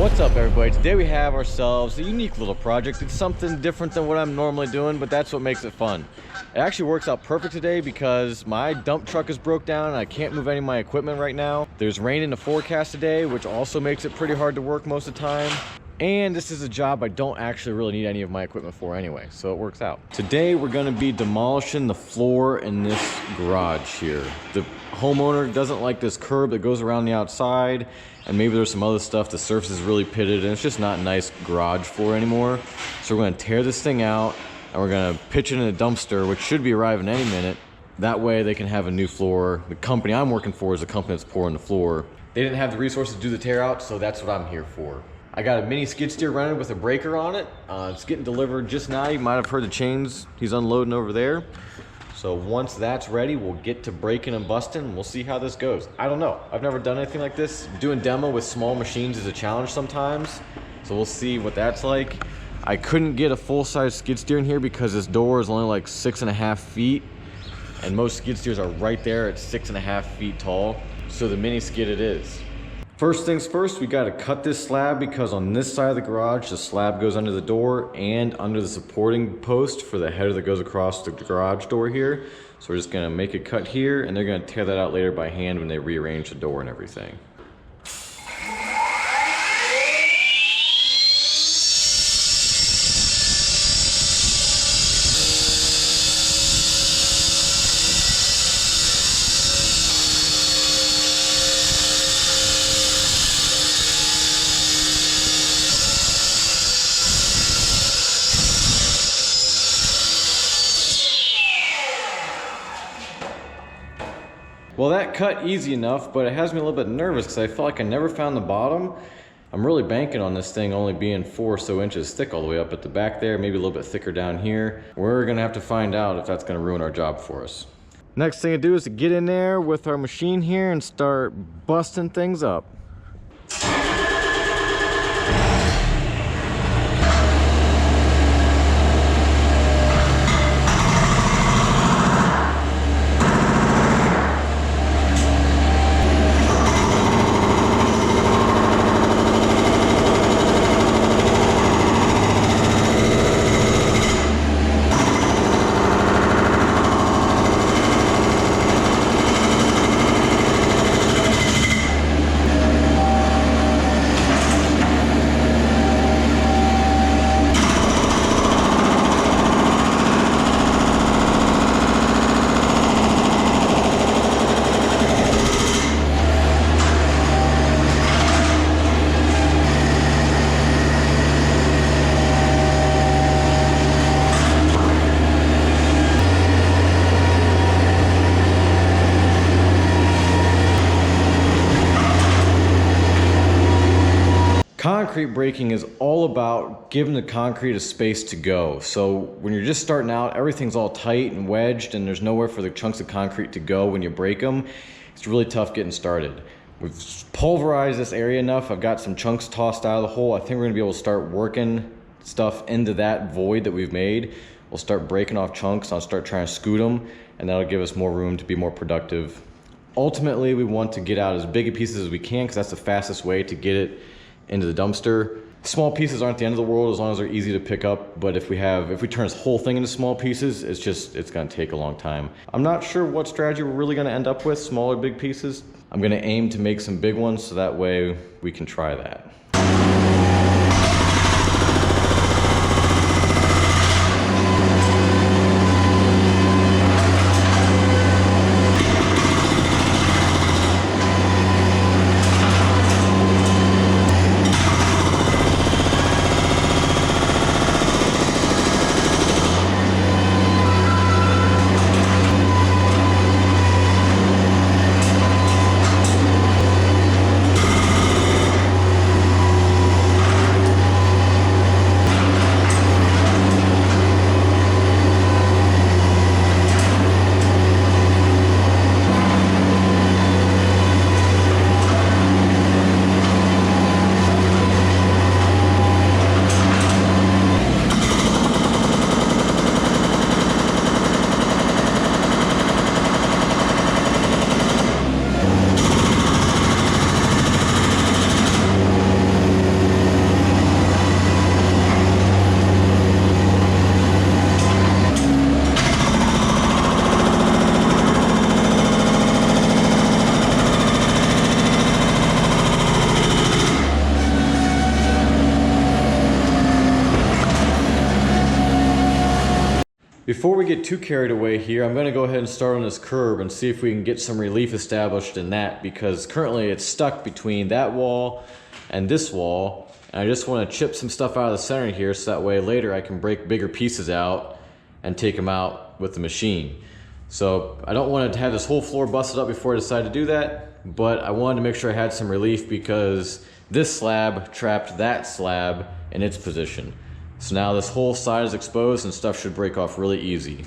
What's up, everybody? Today we have ourselves a unique little project. It's something different than what I'm normally doing, but that's what makes it fun. It actually works out perfect today because my dump truck is broke down and I can't move any of my equipment right now. There's rain in the forecast today, which also makes it pretty hard to work most of the time. And this is a job I don't actually really need any of my equipment for anyway, so it works out. Today we're gonna be demolishing the floor in this garage here. The homeowner doesn't like this curb that goes around the outside, and maybe there's some other stuff. The surface is really pitted and it's just not a nice garage floor anymore. So we're gonna tear this thing out and we're gonna pitch it in a dumpster, which should be arriving any minute. That way they can have a new floor. The company I'm working for is the company that's pouring the floor. They didn't have the resources to do the tear out, so that's what I'm here for. I got a mini skid steer running with a breaker on it. It's getting delivered just now. You might have heard the chains. He's unloading over there. So once that's ready, we'll get to breaking and busting, and we'll see how this goes. I don't know. I've never done anything like this. Doing demo with small machines is a challenge sometimes. So we'll see what that's like. I couldn't get a full-size skid steer in here because this door is only like 6.5 feet. And most skid steers are right there at 6.5 feet tall. So the mini skid it is. First things first, we gotta cut this slab because on this side of the garage, the slab goes under the door and under the supporting post for the header that goes across the garage door here. So we're just gonna make a cut here and they're gonna tear that out later by hand when they rearrange the door and everything. Well, that cut easy enough, but it has me a little bit nervous because I felt like I never found the bottom. I'm really banking on this thing only being 4 or so inches thick all the way up at the back there, maybe a little bit thicker down here. We're gonna have to find out if that's gonna ruin our job for us. Next thing to do is to get in there with our machine here and start busting things up. Concrete breaking is all about giving the concrete a space to go. So when you're just starting out, everything's all tight and wedged and there's nowhere for the chunks of concrete to go when you break them. It's really tough getting started. We've pulverized this area enough. I've got some chunks tossed out of the hole. I think we're gonna be able to start working stuff into that void that we've made. We'll start breaking off chunks. I'll start trying to scoot them and that'll give us more room to be more productive. Ultimately, we want to get out as big a pieces as we can because that's the fastest way to get it into the dumpster. Small pieces aren't the end of the world as long as they're easy to pick up, but if we turn this whole thing into small pieces, it's gonna take a long time. I'm not sure what strategy we're really gonna end up with, small or big pieces. I'm gonna aim to make some big ones so that way we can try that. Before we get too carried away here, I'm gonna go ahead and start on this curb and see if we can get some relief established in that, because currently it's stuck between that wall and this wall. And I just wanna chip some stuff out of the center here so that way later I can break bigger pieces out and take them out with the machine. So I don't want to have this whole floor busted up before I decide to do that, but I wanted to make sure I had some relief because this slab trapped that slab in its position. So now this whole side is exposed and stuff should break off really easy.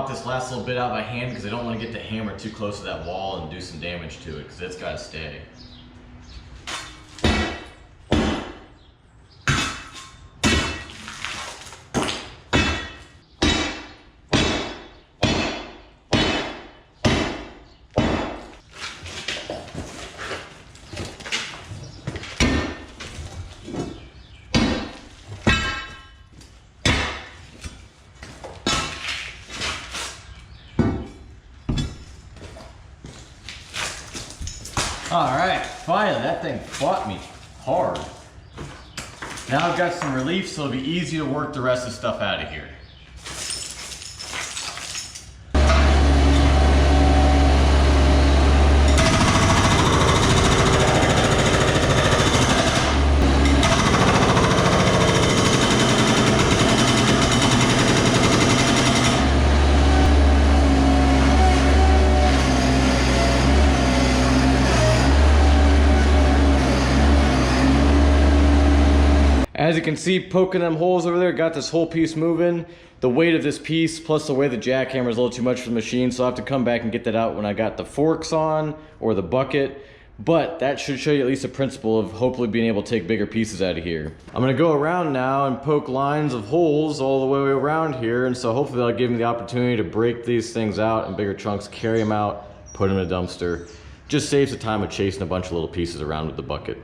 This last little bit out by hand because I don't want to get the hammer too close to that wall and do some damage to it because it's got to stay. Alright, finally, that thing fought me hard. Now I've got some relief, so it'll be easy to work the rest of the stuff out of here. As you can see, poking them holes over there, got this whole piece moving. The weight of this piece, plus the way the jackhammer is a little too much for the machine, so I'll have to come back and get that out when I got the forks on, or the bucket. But that should show you at least a principle of hopefully being able to take bigger pieces out of here. I'm gonna go around now and poke lines of holes all the way around here, and so hopefully that'll give me the opportunity to break these things out in bigger chunks, carry them out, put them in a dumpster. Just saves the time of chasing a bunch of little pieces around with the bucket.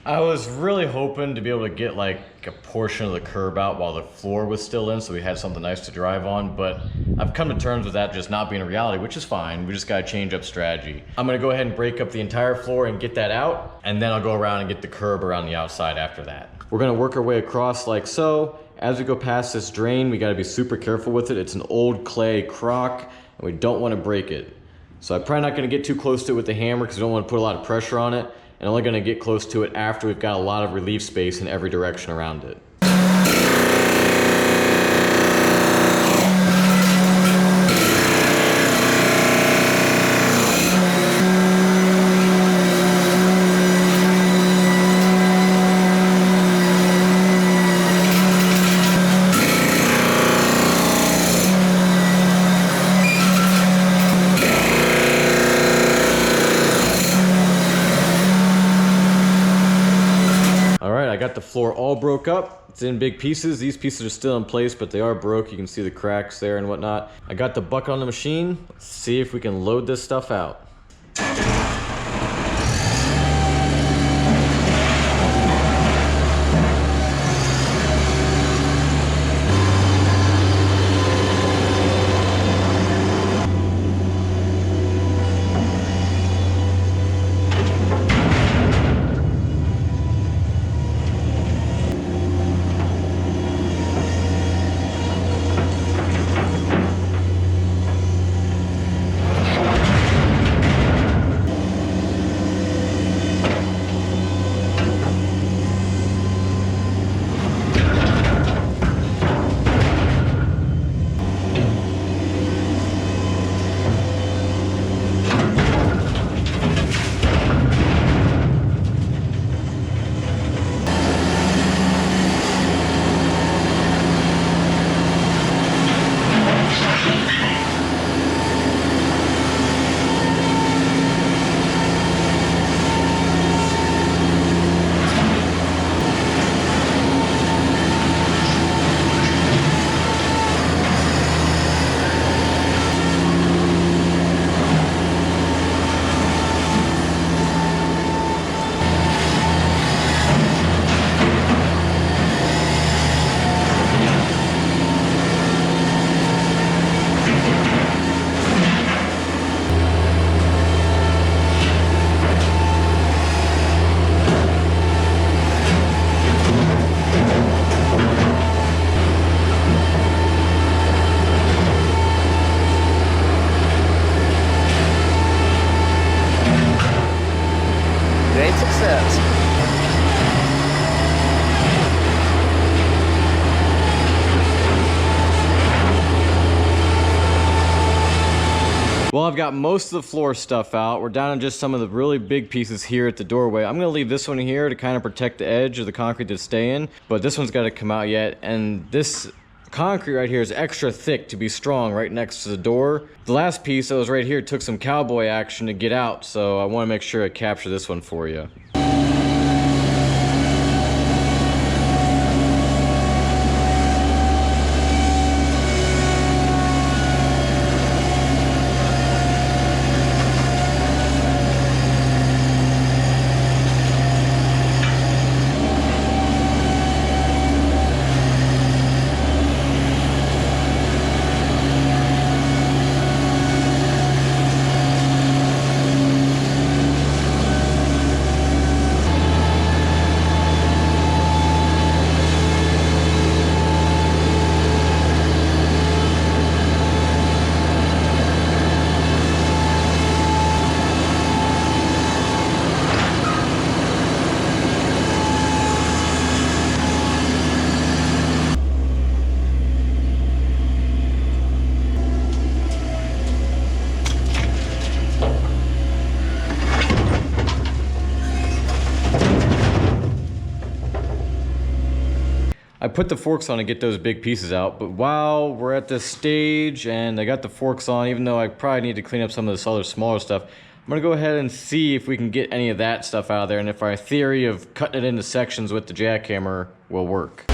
I was really hoping to be able to get like a portion of the curb out while the floor was still in, so we had something nice to drive on, but I've come to terms with that just not being a reality, which is fine. We just gotta change up strategy. I'm gonna go ahead and break up the entire floor and get that out, and then I'll go around and get the curb around the outside after that. We're gonna work our way across like so. As we go past this drain, we gotta be super careful with it. It's an old clay crock, and we don't wanna break it. So I'm probably not gonna get too close to it with the hammer because we don't wanna put a lot of pressure on it. And only gonna get close to it after we've got a lot of relief space in every direction around it. I got the floor all broke up. It's in big pieces. These pieces are still in place, but they are broke. You can see the cracks there and whatnot. I got the bucket on the machine. Let's see if we can load this stuff out. Well, I've got most of the floor stuff out. We're down to just some of the really big pieces here at the doorway. I'm gonna leave this one here to kind of protect the edge of the concrete to stay in, but this one's gotta come out yet. And this concrete right here is extra thick to be strong right next to the door. The last piece that was right here took some cowboy action to get out, so I wanna make sure I capture this one for you. I put the forks on to get those big pieces out, but while we're at this stage and I got the forks on, even though I probably need to clean up some of this other smaller stuff, I'm gonna go ahead and see if we can get any of that stuff out of there and if our theory of cutting it into sections with the jackhammer will work.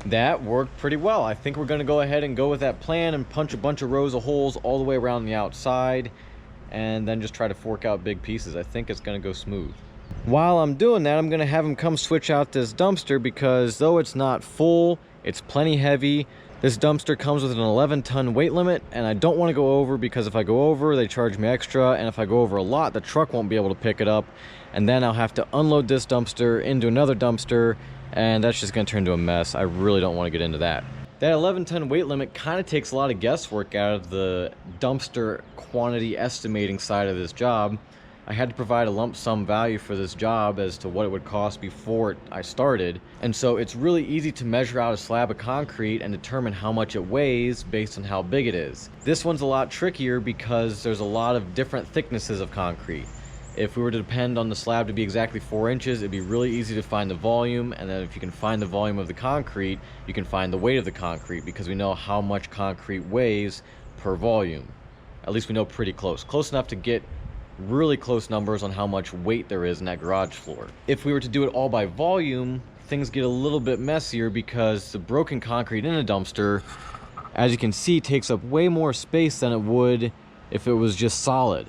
That worked pretty well. I think we're gonna go ahead and go with that plan and punch a bunch of rows of holes all the way around the outside and then just try to fork out big pieces. I think it's gonna go smooth. While I'm doing that, I'm gonna have him come switch out this dumpster because though it's not full, it's plenty heavy. This dumpster comes with an 11-ton weight limit and I don't want to go over because if I go over, they charge me extra, and if I go over a lot, the truck won't be able to pick it up, and then I'll have to unload this dumpster into another dumpster, and that's just going to turn into a mess. I really don't want to get into that. That 11-ton weight limit kind of takes a lot of guesswork out of the dumpster quantity estimating side of this job. I had to provide a lump sum value for this job as to what it would cost before I started, and so it's really easy to measure out a slab of concrete and determine how much it weighs based on how big it is. This one's a lot trickier because there's a lot of different thicknesses of concrete. If we were to depend on the slab to be exactly 4 inches, it'd be really easy to find the volume, and then if you can find the volume of the concrete, you can find the weight of the concrete because we know how much concrete weighs per volume. At least we know pretty close. Close enough to get really close numbers on how much weight there is in that garage floor. If we were to do it all by volume, things get a little bit messier because the broken concrete in a dumpster, as you can see, takes up way more space than it would if it was just solid.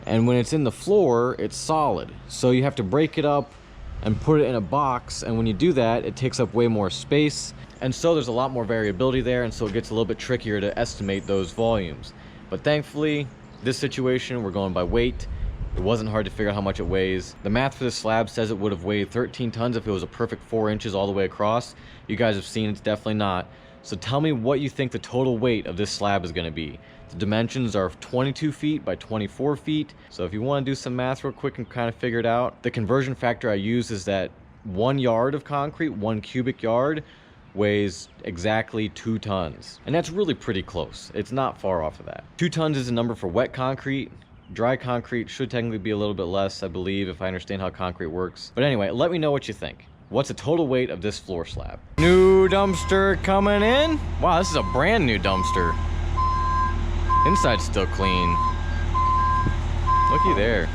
And when it's in the floor, it's solid. So you have to break it up and put it in a box, and when you do that, it takes up way more space. And so there's a lot more variability there, and so it gets a little bit trickier to estimate those volumes. But thankfully, this situation, we're going by weight. It wasn't hard to figure out how much it weighs. The math for this slab says it would have weighed 13 tons if it was a perfect 4 inches all the way across. You guys have seen it's definitely not. So tell me what you think the total weight of this slab is going to be. The dimensions are 22 feet by 24 feet. So if you want to do some math real quick and kind of figure it out, the conversion factor I use is that 1 yard of concrete, 1 cubic yard, weighs exactly 2 tons. And that's really pretty close. It's not far off of that. 2 tons is a number for wet concrete. Dry concrete should technically be a little bit less, I believe, if I understand how concrete works. But anyway, let me know what you think. What's the total weight of this floor slab? New dumpster coming in. Wow, this is a brand new dumpster. Inside's still clean. Looky there.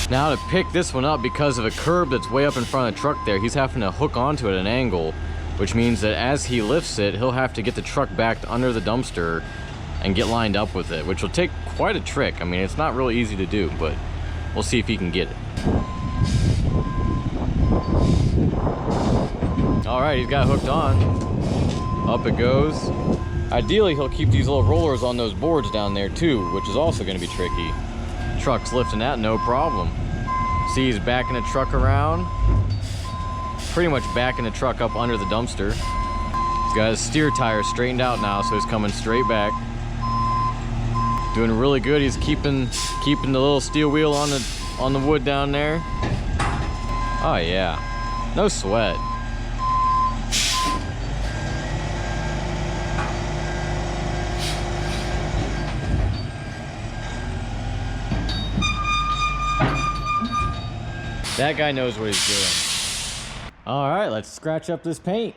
Now to pick this one up, because of a curb that's way up in front of the truck there, he's having to hook onto it at an angle, which means that as he lifts it, he'll have to get the truck back under the dumpster and get lined up with it, which will take quite a trick. I mean, it's not really easy to do, but we'll see if he can get it. All right, he's got it hooked on. Up it goes. Ideally, he'll keep these little rollers on those boards down there too, which is also gonna be tricky. Truck's lifting that, no problem. See, he's backing the truck around. Pretty much backing the truck up under the dumpster. He's got his steer tire straightened out now, so he's coming straight back. Doing really good. He's keeping the little steel wheel on the wood down there. Oh yeah, no sweat. That guy knows what he's doing. All right, let's scratch up this paint.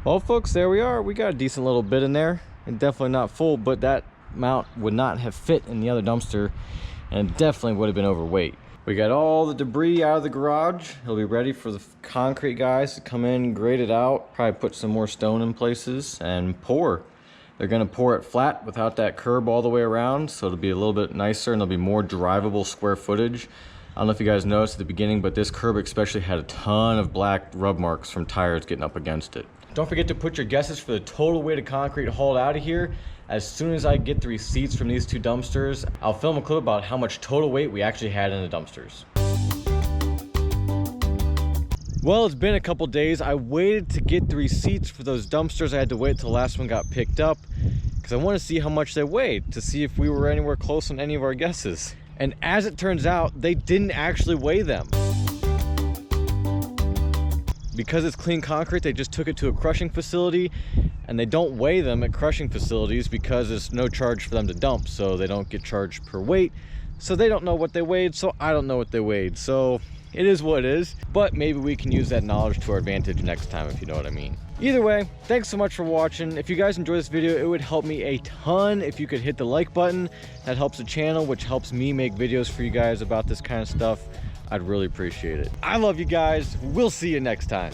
Well folks, there we are. We got a decent little bit in there, and definitely not full, but that mount would not have fit in the other dumpster and definitely would have been overweight. We got all the debris out of the garage. He'll be ready for the concrete guys to come in, grade it out, probably put some more stone in places and pour. They're gonna pour it flat without that curb all the way around, so it'll be a little bit nicer and there'll be more drivable square footage. I don't know if you guys noticed at the beginning, but this curb especially had a ton of black rub marks from tires getting up against it. Don't forget to put your guesses for the total weight of concrete hauled out of here. As soon as I get the receipts from these two dumpsters, I'll film a clip about how much total weight we actually had in the dumpsters. Well, it's been a couple days. I waited to get the receipts for those dumpsters. I had to wait till the last one got picked up because I want to see how much they weighed, to see if we were anywhere close on any of our guesses. And as it turns out, they didn't actually weigh them. Because it's clean concrete, they just took it to a crushing facility, and they don't weigh them at crushing facilities because there's no charge for them to dump, so they don't get charged per weight. So they don't know what they weighed, so I don't know what they weighed. So it is what it is, but maybe we can use that knowledge to our advantage next time, if you know what I mean. Either way, thanks so much for watching. If you guys enjoyed this video, it would help me a ton if you could hit the like button. That helps the channel, which helps me make videos for you guys about this kind of stuff. I'd really appreciate it. I love you guys. We'll see you next time.